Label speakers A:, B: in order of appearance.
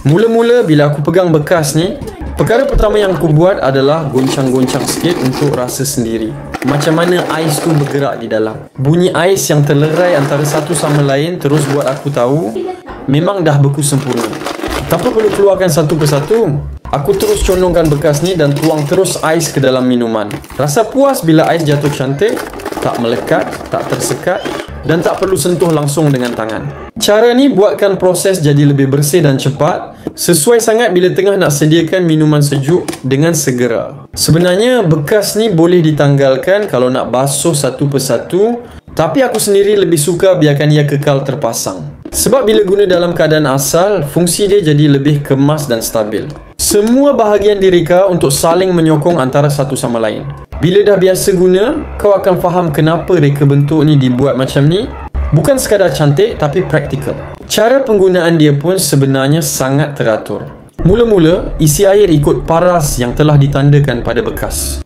A: Mula-mula bila aku pegang bekas ni, perkara pertama yang aku buat adalah goncang-goncang sikit untuk rasa sendiri macam mana ais tu bergerak di dalam. Bunyi ais yang terlerai antara satu sama lain terus buat aku tahu memang dah beku sempurna. Tanpa perlu keluarkan satu persatu, aku terus condongkan bekas ni dan tuang terus ais ke dalam minuman. Rasa puas bila ais jatuh cantik, tak melekat, tak tersekat dan tak perlu sentuh langsung dengan tangan. Cara ni buatkan proses jadi lebih bersih dan cepat, sesuai sangat bila tengah nak sediakan minuman sejuk dengan segera. Sebenarnya bekas ni boleh ditanggalkan kalau nak basuh satu persatu, tapi aku sendiri lebih suka biarkan ia kekal terpasang. Sebab bila guna dalam keadaan asal, fungsi dia jadi lebih kemas dan stabil. Semua bahagian direka untuk saling menyokong antara satu sama lain. Bila dah biasa guna, kau akan faham kenapa reka bentuk ni dibuat macam ni. Bukan sekadar cantik, tapi praktikal. Cara penggunaan dia pun sebenarnya sangat teratur. Mula-mula, isi air ikut paras yang telah ditandakan pada bekas.